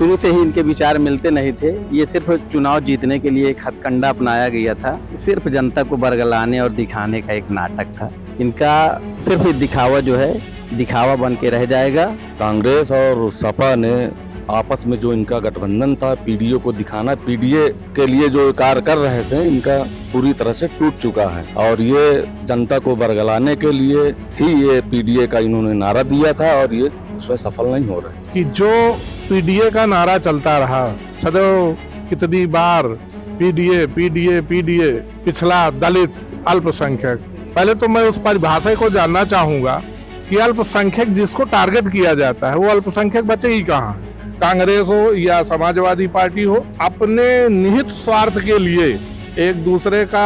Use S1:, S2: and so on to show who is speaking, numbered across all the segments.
S1: शुरू से ही इनके विचार मिलते नहीं थे। ये सिर्फ चुनाव जीतने के लिए एक हथकंडा अपनाया गया था। सिर्फ जनता को बरगलाने और दिखाने का एक नाटक था। इनका सिर्फ दिखावा जो है दिखावा बन के रह जाएगा।
S2: कांग्रेस और सपा ने आपस में जो इनका गठबंधन था, पीडीए को दिखाना, पीडीए के लिए जो कार्य कर रहे थे, इनका पूरी तरह से टूट चुका है। और ये जनता को बरगलाने के लिए ही ये पीडीए का इन्होंने नारा दिया था और ये उसमें सफल नहीं हो रहे।
S3: कि जो पीडीए का नारा चलता रहा सदैव, कितनी बार पीडीए पीडीए पीडीए, पिछड़ा, दलित, अल्पसंख्यक। पहले तो मैं उस परिभाषा को जानना चाहूंगा कि अल्पसंख्यक जिसको टारगेट किया जाता है वो अल्पसंख्यक बचे ही कहाँ? कांग्रेस हो या समाजवादी पार्टी हो, अपने निहित स्वार्थ के लिए एक दूसरे का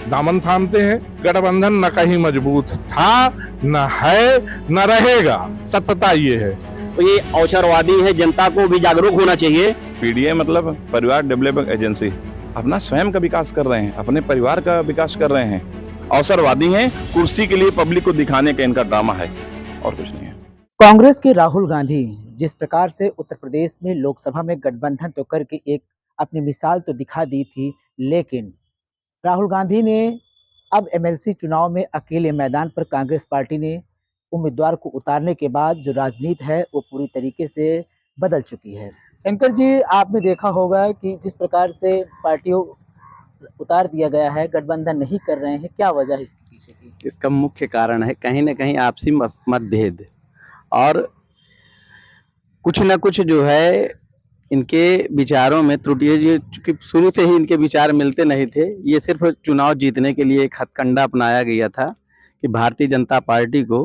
S3: दामन थामते हैं। गठबंधन न कहीं मजबूत था, न है, न रहेगा। सत्यता ये है।
S4: तो ये अवसरवादी है, जनता को भी जागरूक होना चाहिए।
S5: पीडीए मतलब परिवार डेवलपमेंट एजेंसी, अपना स्वयं का विकास कर रहे हैं, अपने परिवार का विकास कर रहे हैं। अवसरवादी हैं, कुर्सी के लिए पब्लिक को दिखाने का इनका ड्रामा है और कुछ नहीं है।
S6: कांग्रेस के राहुल गांधी जिस प्रकार से उत्तर प्रदेश में लोकसभा में गठबंधन तो करके एक अपनी मिसाल तो दिखा दी थी, लेकिन राहुल गांधी ने अब एमएलसी चुनाव में अकेले मैदान पर कांग्रेस पार्टी ने उम्मीदवार को उतारने के बाद जो राजनीति है वो पूरी तरीके से बदल चुकी है। शंकर जी, आपने देखा होगा कि जिस प्रकार से पार्टियों उतार दिया गया है, गठबंधन नहीं कर रहे हैं, क्या वजह है इसके पीछे की?
S1: इसका मुख्य कारण है कहीं ना कहीं आपसी मतभेद और कुछ न कुछ जो है इनके विचारों में त्रुटि है। ये चूंकि शुरू से ही इनके विचार मिलते नहीं थे। ये सिर्फ चुनाव जीतने के लिए एक हथकंडा अपनाया गया था कि भारतीय जनता पार्टी को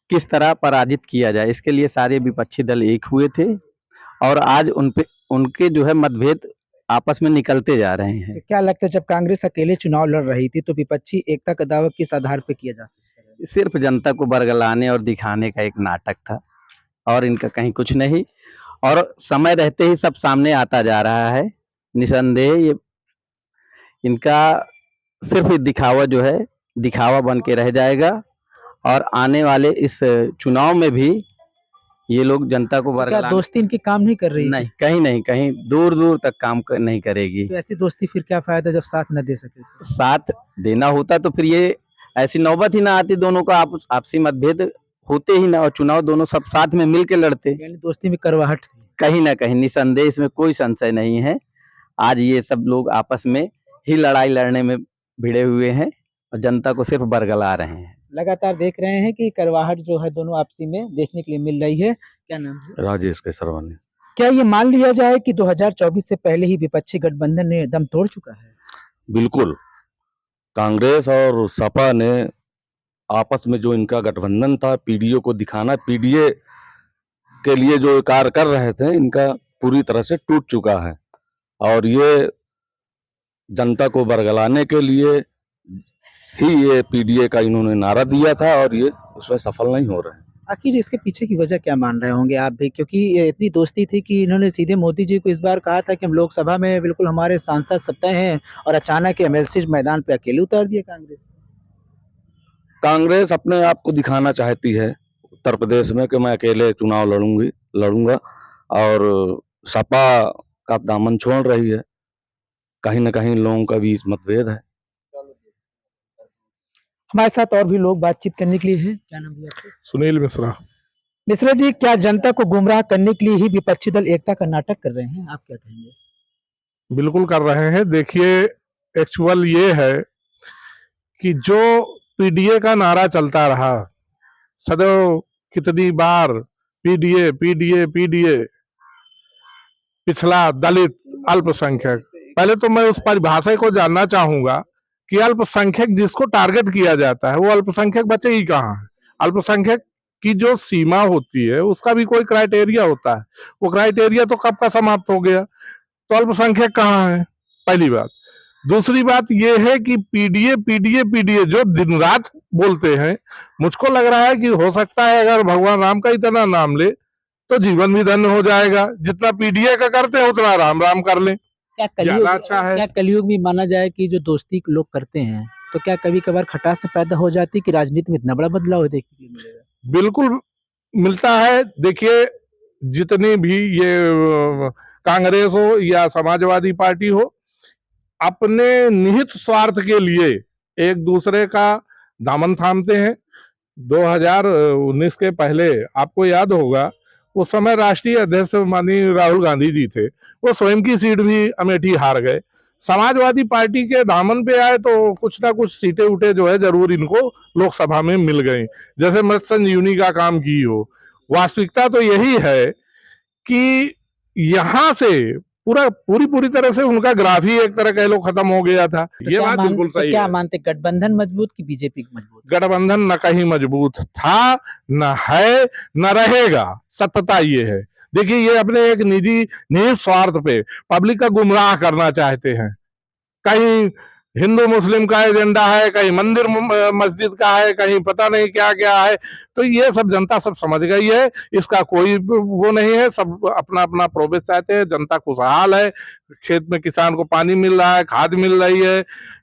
S1: किस तरह पराजित किया जाए। इसके लिए सारे विपक्षी दल एक हुए थे और आज उनके जो है मतभेद आपस में निकलते जा रहे हैं।
S6: क्या लगता है, जब कांग्रेस अकेले चुनाव लड़ रही थी तो विपक्षी एकता का दावा किस आधार पर किया जा सकता है?
S1: सिर्फ जनता को बरगलाने और दिखाने का एक नाटक था और इनका कहीं कुछ नहीं। और समय रहते ही सब सामने आता जा रहा है। निसंदेह ये इनका सिर्फ दिखावा जो है दिखावा बन के रह जाएगा और आने वाले इस चुनाव में भी ये लोग जनता को बरगलाने।
S6: दोस्ती इनकी काम नहीं कर रही?
S1: नहीं, कहीं नहीं, कहीं दूर दूर तक काम नहीं करेगी।
S6: तो ऐसी दोस्ती फिर क्या फायदा जब साथ न दे सके?
S1: साथ देना होता तो फिर ये ऐसी नौबत ही ना आती। दोनों का आपसी मतभेद होते ही ना और चुनाव दोनों सब साथ में मिल के लड़ते।
S6: यानी दोस्ती में करवाहट थी
S1: कहीं ना कहीं, निसंदेह, इसमें कोई संशय नहीं है। आज ये सब लोग आपस में ही लड़ाई लड़ने में भिड़े हुए हैं और जनता को सिर्फ बरगला रहे हैं।
S6: लगातार देख रहे हैं कि करवाहट जो है दोनों आपसी में देखने के लिए मिल रही है। क्या नाम है?
S2: राजेश केसरवानी।
S6: क्या ये मान लिया जाए कि 2024 से पहले ही विपक्षी गठबंधन ने दम तोड़ चुका है?
S2: बिल्कुल, कांग्रेस और सपा ने आपस में जो इनका गठबंधन था, पीडीए को दिखाना, पीडीए के लिए जो कार्य कर रहे थे, इनका पूरी तरह से टूट चुका है। और ये जनता को बरगलाने के लिए ही ये पीडीए का इन्होंने नारा दिया था और ये उसमें सफल नहीं हो रहे।
S6: आखिर इसके पीछे की वजह क्या मान रहे होंगे आप भी? क्योंकि ये इतनी दोस्ती थी कि इन्होंने सीधे मोदी जी को इस बार कहा था कि हम लोकसभा में बिल्कुल हमारे सांसद सत्ता हैं, और अचानक एमएलसी मैदान पे अकेले उतार दिया कांग्रेस।
S2: कांग्रेस अपने आप को दिखाना चाहती है उत्तर प्रदेश में कि मैं अकेले चुनाव लड़ूंगा और सपा का दामन छोड़ रही है। कहीं ना कहीं लोगों का भी मतभेद है।
S6: हमारे साथ और भी लोग बातचीत करने के लिए हैं। क्या नाम है आपका?
S3: सुनील मिश्रा।
S6: मिश्रा जी, क्या जनता को गुमराह करने के लिए ही विपक्षी दल एकता का नाटक कर रहे हैं? आप क्या कहेंगे?
S3: बिल्कुल कर रहे हैं। देखिए, एक्चुअल ये है कि जो पीडीए का नारा चलता रहा सदैव, कितनी बार पीडीए पीडीए पीडीए, पिछड़ा, दलित, अल्पसंख्यक। पहले तो मैं उस परिभाषा को जानना चाहूंगा कि अल्पसंख्यक जिसको टारगेट किया जाता है वो अल्पसंख्यक बचे ही कहाँ है? अल्पसंख्यक की जो सीमा होती है उसका भी कोई क्राइटेरिया होता है। वो क्राइटेरिया तो कब का समाप्त हो गया। तो अल्पसंख्यक कहाँ है? पहली बात। दूसरी बात ये है कि पीडीए पीडीए पीडीए जो दिन रात बोलते हैं, मुझको लग रहा है कि हो सकता है अगर भगवान राम का इतना नाम ले तो जीवन भी धन्य हो जाएगा। जितना पीडीए का करते हैं उतना राम राम कर लें,
S6: क्या
S3: अच्छा है।
S6: क्या कलयुग में माना जाए कि जो दोस्ती लोग करते हैं तो क्या कभी कभार खटास पैदा हो जाती है कि राजनीति में इतना बड़ा बदलाव देखने के लिए मिलेगा?
S3: बिल्कुल मिलता है। देखिए, जितनी भी ये कांग्रेस हो या समाजवादी पार्टी हो, अपने निहित स्वार्थ के लिए एक दूसरे का दामन थामते हैं। 2019 के पहले आपको याद होगा, उस समय राष्ट्रीय अध्यक्ष माननीय राहुल गांधी जी थे, वो स्वयं की सीट भी अमेठी हार गए। समाजवादी पार्टी के दामन पे आए तो कुछ ना कुछ सीटें उठे जो है जरूर इनको लोकसभा में मिल गई, जैसे मत संजीवनी का काम की हो। वास्तविकता तो यही है कि यहाँ से पूरी तरह से उनका ग्राफ ही एक तरह कह लो खत्म हो गया था।
S6: तो
S3: ये
S6: क्या
S3: बात बिल्कुल सही
S6: क्या
S3: है।
S6: मानते, गठबंधन मजबूत कि बीजेपी मजबूत?
S3: गठबंधन न कहीं मजबूत था, न है, न रहेगा। सत्यता ये है। देखिए, ये अपने एक निजी स्वार्थ पे पब्लिक का गुमराह करना चाहते हैं। कहीं हिंदू मुस्लिम का एजेंडा है, कहीं मंदिर मस्जिद का है, कहीं पता नहीं क्या क्या है। तो ये सब जनता सब समझ गई है, इसका कोई वो नहीं है। सब अपना अपना प्रोग्रेस चाहते हैं, जनता खुशहाल है, खेत में किसान को पानी मिल रहा है, खाद मिल रही है।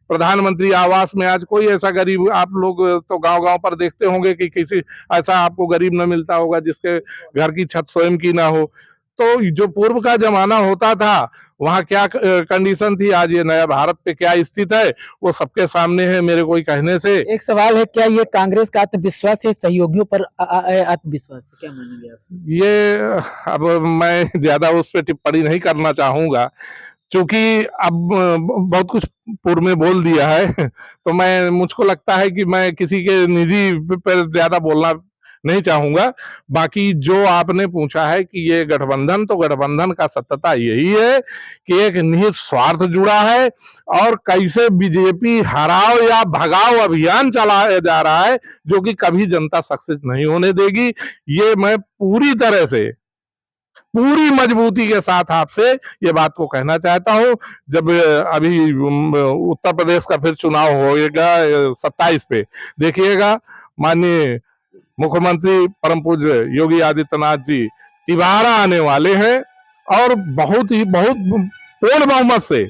S3: प्रधानमंत्री आवास में आज कोई ऐसा गरीब, आप लोग तो गांव गांव पर देखते होंगे कि किसी ऐसा आपको गरीब न मिलता होगा जिसके घर की छत स्वयं की ना हो। तो जो पूर्व का जमाना होता था, वहाँ क्या कंडीशन थी, आज ये नया भारत पे क्या स्थिति है, वो सबके सामने है मेरे कोई कहने से।
S6: एक सवाल है, क्या ये कांग्रेस का आत्मविश्वास है, सहयोगियों पर आत्मविश्वास है, क्या मानेंगे आप?
S3: ये अब मैं ज्यादा उस पर टिप्पणी नहीं करना चाहूंगा, क्योंकि अब बहुत कुछ पूर्व में बोल दिया है तो मैं, मुझको लगता है कि मैं किसी के निजी पर ज्यादा बोलना नहीं चाहूंगा। बाकी जो आपने पूछा है कि ये गठबंधन, तो गठबंधन का सत्यता यही है कि एक निहित स्वार्थ जुड़ा है और कैसे बीजेपी हराओ या भगाओ अभियान चलाया जा रहा है, जो कि कभी जनता सक्सेस नहीं होने देगी। ये मैं पूरी तरह से, पूरी मजबूती के साथ आपसे ये बात को कहना चाहता हूं। जब अभी उत्तर प्रदेश का फिर चुनाव होएगा 27 पे, देखिएगा माननीय मुख्यमंत्री परम पूज्य योगी आदित्यनाथ जी तिबारा आने वाले हैं और बहुत पूर्ण बहुमत से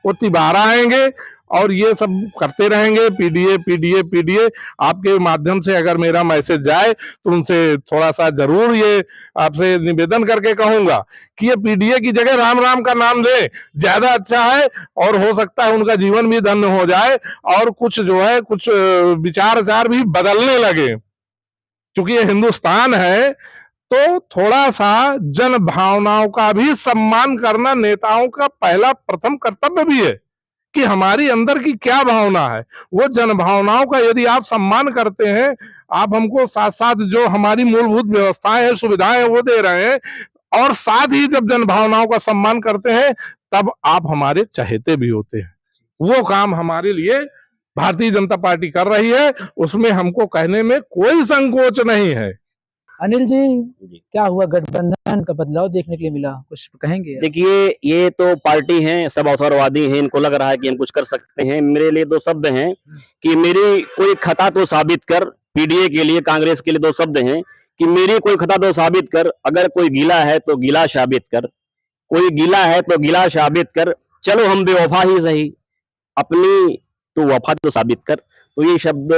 S3: वो तिबारा आएंगे और ये सब करते रहेंगे। पीडीए आपके माध्यम से अगर मेरा मैसेज जाए तो उनसे थोड़ा सा जरूर ये आपसे निवेदन करके कहूंगा कि ये पीडीए की जगह राम राम का नाम ले, ज्यादा अच्छा है। और हो सकता है उनका जीवन भी धन्य हो जाए और कुछ जो है कुछ विचार आचार भी बदलने लगे। क्योंकि ये हिंदुस्तान है, तो थोड़ा सा जन भावनाओं का भी सम्मान करना नेताओं का पहला प्रथम कर्तव्य भी है कि हमारी अंदर की क्या भावना है। वो जन भावनाओं का यदि आप सम्मान करते हैं, आप हमको साथ साथ जो हमारी मूलभूत व्यवस्थाएं हैं, सुविधाएं हैं, वो दे रहे हैं, और साथ ही जब जन भावनाओं का सम्मान करते हैं, तब आप हमारे चहेते भी होते हैं। वो काम हमारे लिए भारतीय जनता पार्टी कर रही है, उसमें हमको कहने में कोई संकोच नहीं है।
S6: अनिल जी, क्या हुआ, गठबंधन का बदलाव देखने के लिए मिला, कुछ कहेंगे?
S4: देखिए, ये तो पार्टी हैं, सब अवसरवादी हैं, इनको लग रहा है कि हम कुछ कर सकते हैं। मेरे लिए दो शब्द हैं कि मेरी कोई खता तो साबित कर। पीडीए के लिए, कांग्रेस के लिए दो शब्द हैं कि मेरी कोई खता तो साबित कर। अगर कोई गीला है तो गीला साबित कर, कोई गीला है तो गीला साबित कर। चलो हम बेवफा ही सही, अपनी तो वफा तो साबित कर। तो ये शब्द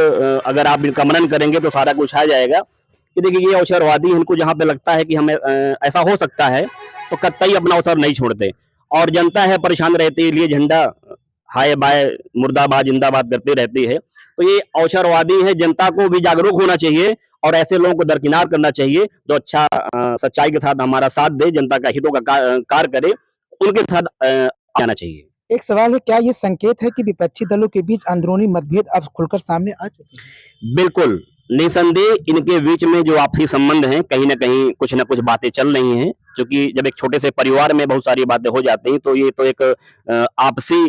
S4: अगर आप इनका मनन करेंगे तो सारा कुछ आ जाएगा कि देखिए, ये अवसरवादी, इनको जहां पे लगता है कि हमें ऐसा हो सकता है तो कतई अपना अवसर नहीं छोड़ते। और जनता है परेशान रहती है, लिए झंडा हाय बाय मुर्दाबाद जिंदाबाद करती रहती है। तो ये अवसरवादी है, जनता को भी जागरूक होना चाहिए और ऐसे लोगों को दरकिनार करना चाहिए जो अच्छा सच्चाई के साथ हमारा साथ दे, जनता का हितों का कार्य करे, उनके साथ आना चाहिए।
S6: एक सवाल है, क्या ये संकेत है कि विपक्षी दलों के बीच अंदरूनी मतभेद अब खुलकर सामने आ चुके हैं?
S4: बिल्कुल, निसंदेह इनके बीच में जो आपसी संबंध हैं, कहीं न कहीं कुछ न कुछ बातें चल रही हैं। क्योंकि जब एक छोटे से परिवार में बहुत सारी बातें हो जाती हैं, तो ये तो एक आपसी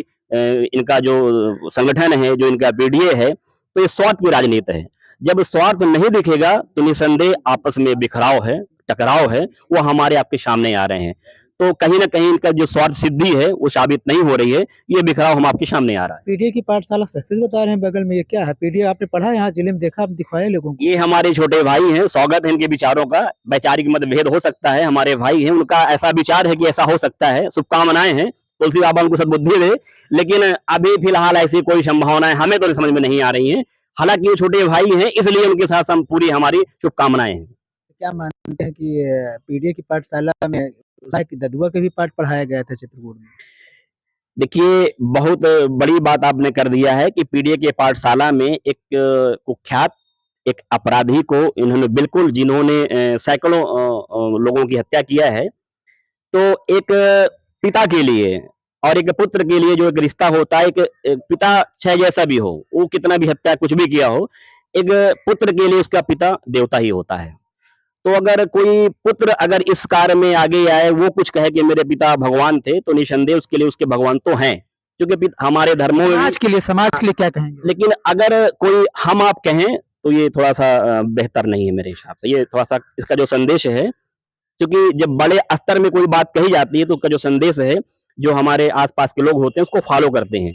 S4: इनका जो संगठन है, जो इनका पीडीए है, तो ये स्वार्थ की राजनीति है। जब स्वार्थ नहीं दिखेगा तो निसंदेह आपस में बिखराव है, टकराव है, वो हमारे आपके सामने आ रहे हैं। तो कहीं न कहीं इनका जो स्वार्थ सिद्धि है, वो साबित नहीं हो रही है। ये बिखराव हम आपके सामने आ रहा है।
S6: पीडीए की पाठशाला सक्सेस बता रहे हैं बगल में, ये क्या है? पीडीए आपने पढ़ा यहाँ जिले में, देखा, आप दिखवाए लोगों को?
S4: ये हमारे छोटे भाई हैं, स्वागत है इनके विचारों का। वैचारिक मतभेद हो सकता है, हमारे भाई हैं, उनका ऐसा विचार है कि ऐसा हो सकता है। शुभकामनाएं हैं, तुलसी बाबा उनको सद्बुद्धि दे। लेकिन अभी फिलहाल ऐसी कोई संभावनाएं हमें तो समझ में नहीं आ रही हैं। हालांकि ये छोटे भाई हैं, इसलिए उनके साथ पूरी हमारी शुभकामनाएं हैं।
S6: क्या मानते हैं कि पीडीए की पाठशाला में कि ददुआ के भी पाठ पढ़ाया गया था चित्रकूट में?
S4: देखिए, बहुत बड़ी बात आपने कर दिया है कि पीडीए के पाठशाला में एक कुख्यात एक अपराधी को इन्होंने बिल्कुल जिन्होंने सैकड़ों लोगों की हत्या किया है, तो एक पिता के लिए और एक पुत्र के लिए जो एक रिश्ता होता है, एक पिता चाहे जैसा भी हो, वो कितना भी हत्या कुछ भी किया हो, एक पुत्र के लिए उसका पिता देवता ही होता है। तो अगर कोई पुत्र अगर इस कार्य में आगे आए, वो कुछ कहे कि मेरे पिता भगवान थे, तो निसंदेह उसके लिए उसके भगवान तो हैं, क्योंकि हमारे धर्मों में
S6: समाज के लिए क्या कहेंगे?
S4: लेकिन अगर कोई हम आप कहें, तो ये थोड़ा-सा बेहतर नहीं है मेरे हिसाब से। ये थोड़ा-सा इसका जो संदेश है, क्योंकि जब बड़े स्तर में कोई बात कही जाती है, तो उसका जो संदेश है, जो हमारे आस-पास के लोग होते हैं, उसको फ़ॉलो करते हैं।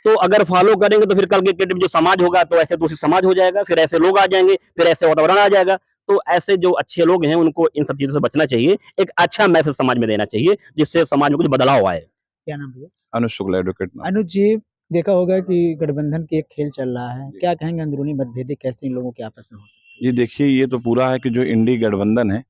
S4: तो अगर फ़ॉलो करेंगे, तो फिर कल के डेट में जो समाज होगा, तो ऐसे दूषित समाज हो जाएगा, फिर ऐसे लोग आ जाएँगे, फिर ऐसे वातावरण आ जाएगा। तो ऐसे जो अच्छे लोग हैं, उनको इन सब चीज़ों से बचना चाहिए। एक अच्छा मैसेज समाज में देना चाहिए, जिससे समाज में कुछ बदलाव आए।
S6: क्या नाम भैया?
S5: अनुज शुक्ला एडवोकेट नाम।
S6: अनुज जी, देखा होगा कि गठबंधन की एक खेल चल रहा है। क्या कहेंगे अंदरूनी मतभेद कैसे इन लोगों के आपस में हो सकते
S5: ये देखिए, ये तो पूरा है कि जो इंडी गठबंधन है,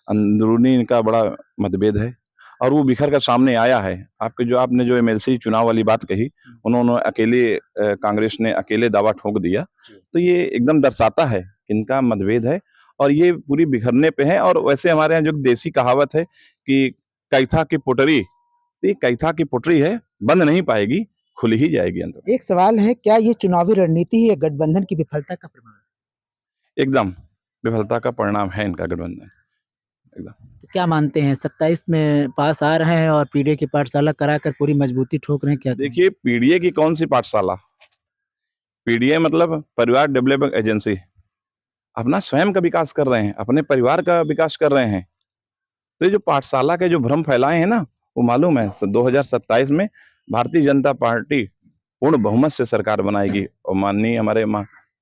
S5: अंदरूनी इनका बड़ा मतभेद है और वो बिखर कर सामने आया है। आपने जो एमएलसी चुनाव वाली बात कही, उन्होंने अकेले कांग्रेस ने अकेले दावा ठोक दिया, तो ये एकदम दर्शाता है कि इनका मतभेद है और ये पूरी बिखरने पे है। और वैसे हमारे यहाँ जो देसी कहावत है कि कैथा की पुटरी, तो ये कैथा की पुटरी है, बंद नहीं पाएगी, खुल ही जाएगी अंदर।
S6: हैं? एक सवाल है, क्या ये चुनावी रणनीति ही है गठबंधन की विफलता का प्रमाण?
S5: एकदम विफलता का परिणाम है इनका गठबंधन, एकदम।
S6: तो क्या मानते हैं 27 में पास आ रहे हैं और पीडीए की पाठशाला कराकर पूरी मजबूती ठोक रहे हैं, क्या कहेंगे?
S5: देखिए, पीडीए की कौन सी पाठशाला? पीडीए मतलब परिवार डेवलपमेंट एजेंसी। अपना स्वयं का विकास कर रहे हैं, अपने परिवार का विकास कर रहे हैं। तो ये जो पाठशाला के जो भ्रम फैलाए हैं ना, वो मालूम है 2027 में भारतीय जनता पार्टी पूर्ण बहुमत से सरकार बनाएगी और माननीय हमारे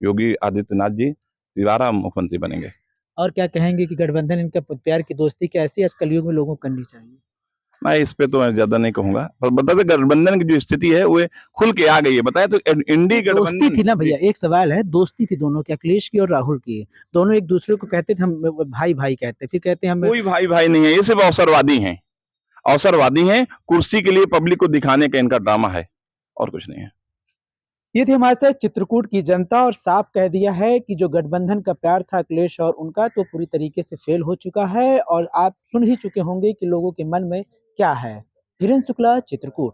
S5: योगी आदित्यनाथ जी दोबारा मुख्यमंत्री बनेंगे।
S6: और क्या कहेंगे कि गठबंधन इनका प्यार की दोस्ती कैसी आज कलयुग में लोगों को करनी चाहिए?
S5: मैं इस पे तो मैं ज्यादा नहीं कहूंगा, पर बता दें गठबंधन की जो स्थिति है वो खुल के आ गई है। बताया तो इंडी
S6: दोस्ती
S5: गठबंधन
S6: थी ना भैया, एक सवाल है, दोस्ती थी दोनों की, अखिलेश की और राहुल की। दोनों एक दूसरे को कहते थे हम भाई कहते, फिर कहते हैं हम
S5: कोई भाई भाई नहीं है, ये सिर्फ अवसरवादी हैं। अवसरवादी हैं, कुर्सी के लिए पब्लिक को दिखाने का इनका ड्रामा है और कुछ नहीं है।
S6: ये थी हमारे साथ चित्रकूट की जनता और साफ कह दिया है कि जो गठबंधन का प्यार था अखिलेश और उनका, तो पूरी तरीके से फेल हो चुका है और आप सुन ही चुके होंगे कि लोगों के मन में क्या है। धीरेन्द्र शुक्ला, चित्रकूट।